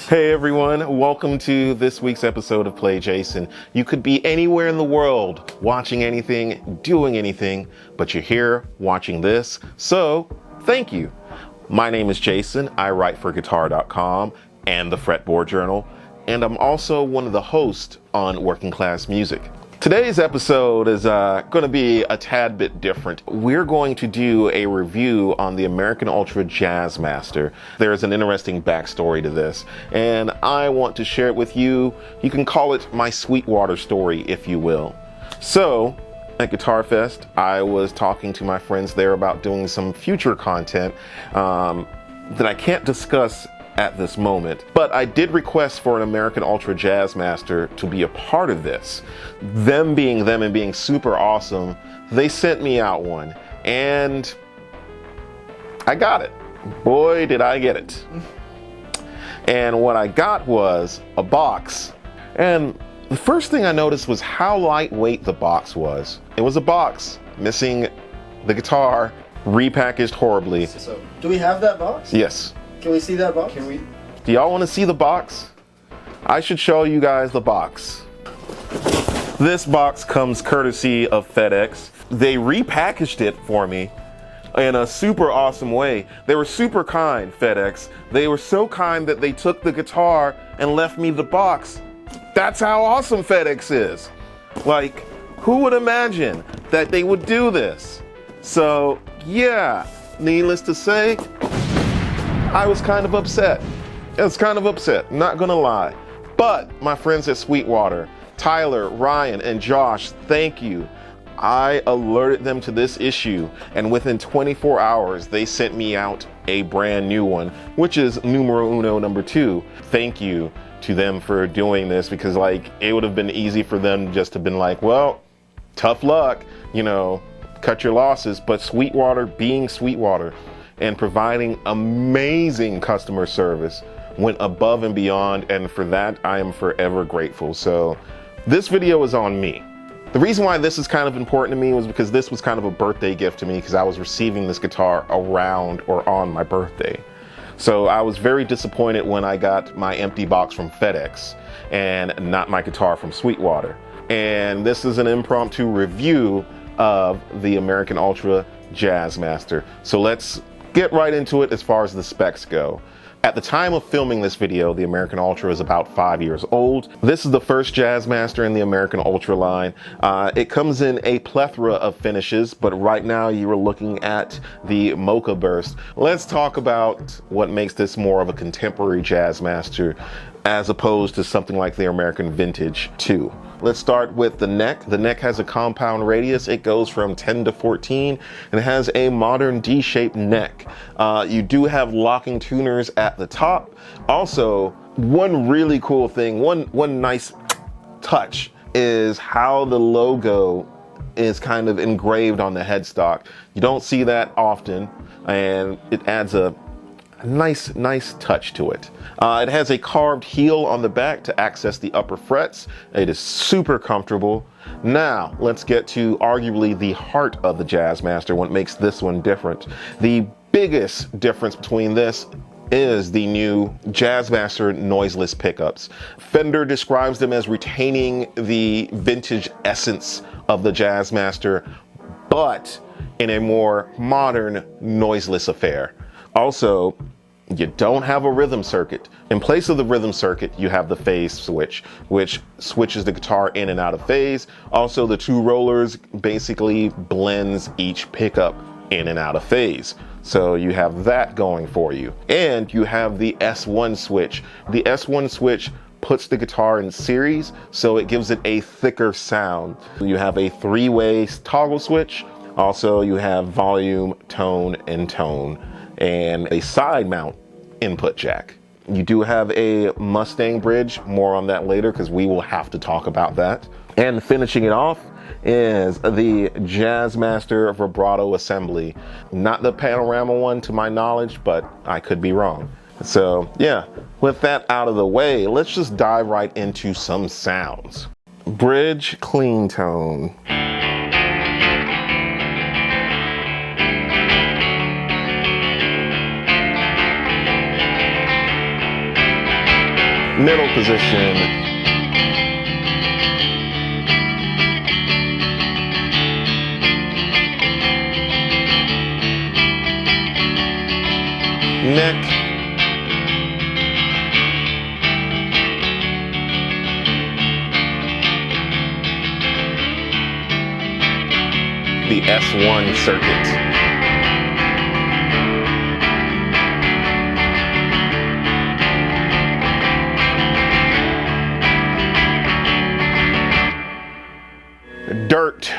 Hey everyone, welcome to this week's episode of PlayJason. You could be anywhere in the world, watching anything, doing anything, but you're here watching this, so thank you. My name is Jason, I write for Guitar.com and the Fretboard Journal, and I'm also one of the hosts on Working Class Music. Today's episode is going to be a tad bit different. We're going to do a review on the American Ultra Jazzmaster. There's an interesting backstory to this, and I want to share it with you. You can call it my Sweetwater story, if you will. So, at Guitar Fest, I was talking to my friends there about doing some future content that I can't discuss at this moment, but I did request for an American Ultra Jazzmaster to be a part of this. Them being them and being super awesome, they sent me out one, and I got it. Boy, did I get it. And what I got was a box. And the first thing I noticed was how lightweight the box was. It was a box missing the guitar, repackaged horribly. So, do we have that box? Yes. Can we see that box? Can we? Do y'all want to see the box? I should show you guys the box. This box comes courtesy of FedEx. They repackaged it for me in a super awesome way. They were super kind, FedEx. They were so kind that they took the guitar and left me the box. That's how awesome FedEx is. Like, who would imagine that they would do this? So, yeah, needless to say, I was kind of upset. Not gonna lie. But my friends at Sweetwater, Tyler, Ryan, and Josh, thank you. I alerted them to this issue, and within 24 hours, they sent me out a brand new one, which is numero uno, number 2. Thank you to them for doing this, because like, it would have been easy for them just to have been like, well, tough luck, you know, cut your losses. But Sweetwater being Sweetwater, and providing amazing customer service, went above and beyond, and for that I am forever grateful. So this video is on me. The reason why this is kind of important to me was because this was kind of a birthday gift to me, because I was receiving this guitar around or on my birthday. So I was very disappointed when I got my empty box from FedEx and not my guitar from Sweetwater. And this is an impromptu review of the American Ultra Jazzmaster. So let's get right into it as far as the specs go. At the time of filming this video, the American Ultra is about 5 years old. This is the first Jazzmaster in the American Ultra line. It comes in a plethora of finishes, but right now you are looking at the Mocha Burst. Let's talk about what makes this more of a contemporary Jazzmaster as opposed to something like the American Vintage 2. Let's start with the neck. The neck has a compound radius. It goes from 10 to 14 and it has a modern D-shaped neck. You do have locking tuners at the top. Also, one really cool thing, one nice touch is how the logo is kind of engraved on the headstock. You don't see that often, and it adds a nice touch to it. It has a carved heel on the back to access the upper frets. It is super comfortable. Now, let's get to arguably the heart of the Jazzmaster, what makes this one different. The biggest difference between this is the new Jazzmaster noiseless pickups. Fender describes them as retaining the vintage essence of the Jazzmaster, but in a more modern, noiseless affair. Also, you don't have a rhythm circuit. In place of the rhythm circuit, you have the phase switch, which switches the guitar in and out of phase. Also, the 2 rollers basically blends each pickup in and out of phase. So you have that going for you. And you have the S1 switch. The S1 switch puts the guitar in series, so it gives it a thicker sound. You have a 3-way toggle switch. Also, you have volume, tone, and tone, and a side mount input jack. You do have a Mustang bridge, more on that later because we will have to talk about that. And finishing it off is the Jazzmaster vibrato assembly. Not the panorama one to my knowledge, but I could be wrong. So yeah, with that out of the way, let's just dive right into some sounds. Bridge clean tone. middle position, neck, the S1 circuit. Dirt.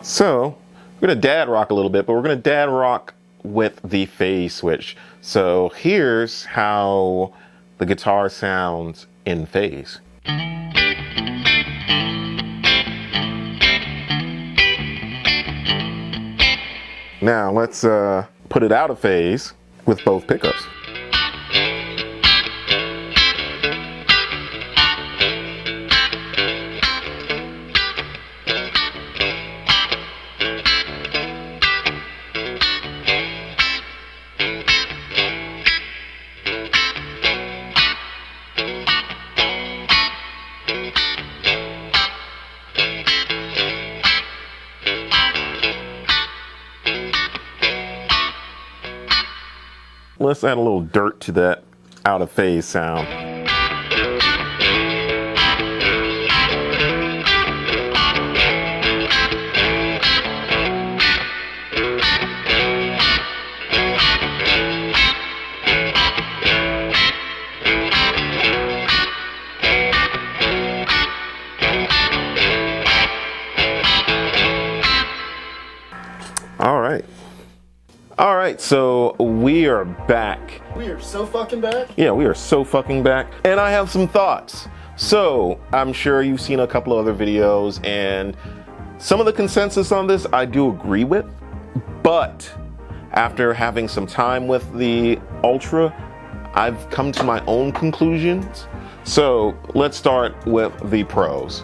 So we're gonna dad rock a little bit, but we're gonna dad rock with the phase switch. So here's how the guitar sounds in phase. Now let's put it out of phase with both pickups. Let's add a little dirt to that out of phase sound. All right, so we are back. We are so fucking back. Yeah, we are so fucking back. And I have some thoughts. So I'm sure you've seen a couple of other videos, and some of the consensus on this I do agree with. But after having some time with the Ultra, I've come to my own conclusions. So let's start with the pros.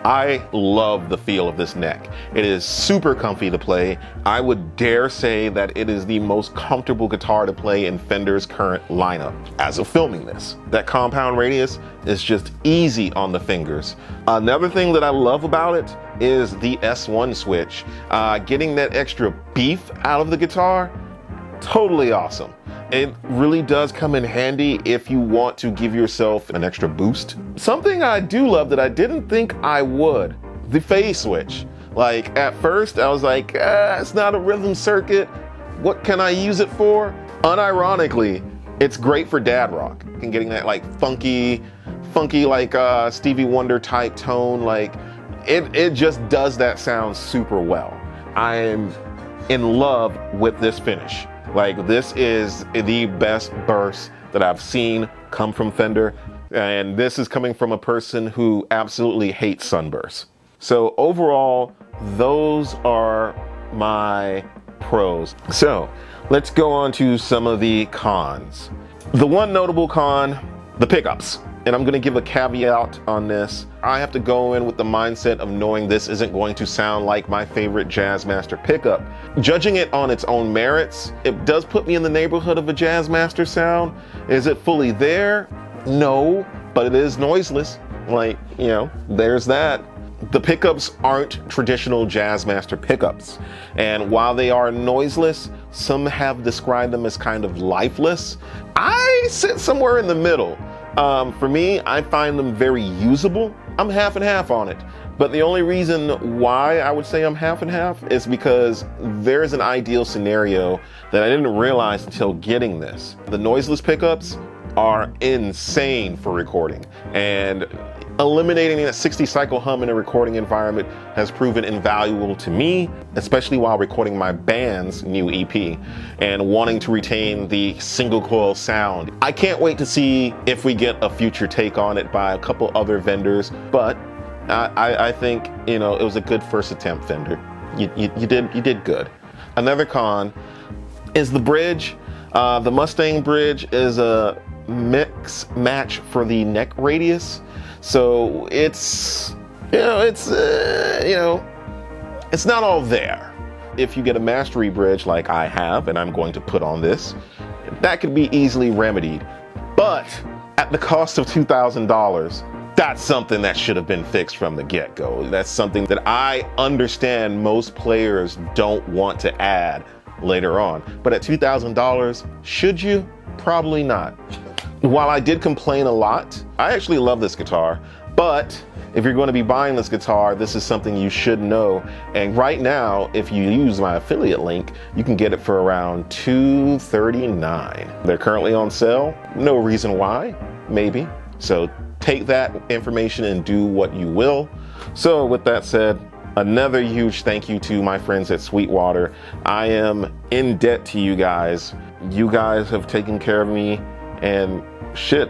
I love the feel of this neck. It is super comfy to play. I would dare say that it is the most comfortable guitar to play in Fender's current lineup as of filming this. That compound radius is just easy on the fingers. Another thing that I love about it is the S1 switch. Getting that extra beef out of the guitar, totally awesome. It really does come in handy if you want to give yourself an extra boost. Something I do love that I didn't think I would, the phase switch. Like at first I was like, it's not a rhythm circuit. What can I use it for? Unironically, it's great for dad rock and getting that like funky like Stevie Wonder type tone. Like it just does that sound super well. I am in love with this finish. Like this is the best burst that I've seen come from Fender. And this is coming from a person who absolutely hates sunbursts. So overall, those are my pros. So let's go on to some of the cons. The one notable con, the pickups. And I'm gonna give a caveat on this. I have to go in with the mindset of knowing this isn't going to sound like my favorite Jazzmaster pickup. Judging it on its own merits, it does put me in the neighborhood of a Jazzmaster sound. Is it fully there? No, but it is noiseless. Like, you know, there's that. The pickups aren't traditional Jazzmaster pickups. And while they are noiseless, some have described them as kind of lifeless. I sit somewhere in the middle. For me, I find them very usable. I'm half and half on it. But the only reason why I would say I'm half and half is because there's an ideal scenario that I didn't realize until getting this. The noiseless pickups are insane for recording. And Eliminating that 60 cycle hum in a recording environment has proven invaluable to me, especially while recording my band's new EP and wanting to retain the single coil sound. I can't wait to see if we get a future take on it by a couple other vendors, but I think, you know, it was a good first attempt, Fender. You did good. Another con is the bridge. The Mustang bridge is a mix match for the neck radius, so it's it's not all there. If you get a mastery bridge like I have, and I'm going to put on this, that could be easily remedied, but at the cost of $2,000. That's something that should have been fixed from the get-go. That's something that I understand most players don't want to add later on. But at $2,000, should you? Probably not. While I did complain a lot, I actually love this guitar, but if you're going to be buying this guitar, this is something you should know. And right now, if you use my affiliate link, you can get it for around $239. They're currently on sale. No reason why, maybe. So take that information and do what you will. So with that said, another huge thank you to my friends at Sweetwater. I am in debt to you guys. You guys have taken care of me and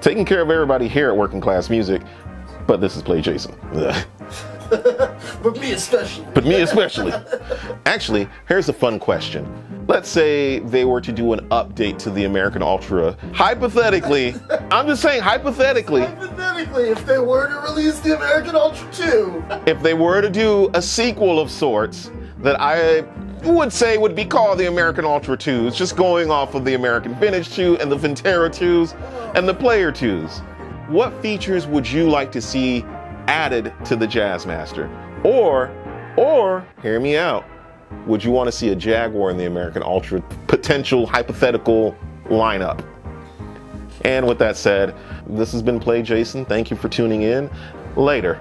taking care of everybody here at Working Class Music. But this is PlayJason. But me especially. But me especially. Actually, here's a fun question. Let's say they were to do an update to the American Ultra. Hypothetically, I'm just saying hypothetically. Hypothetically, if they were to release the American Ultra 2. If they were to do a sequel of sorts that I would say would be called the American Ultra 2s, just going off of the American Vintage 2 and the Vintera 2s and the Player 2s. What features would you like to see added to the Jazzmaster? Or, hear me out, would you want to see a Jaguar in the American Ultra potential hypothetical lineup? And with that said, this has been PlayJason. Thank you for tuning in. Later.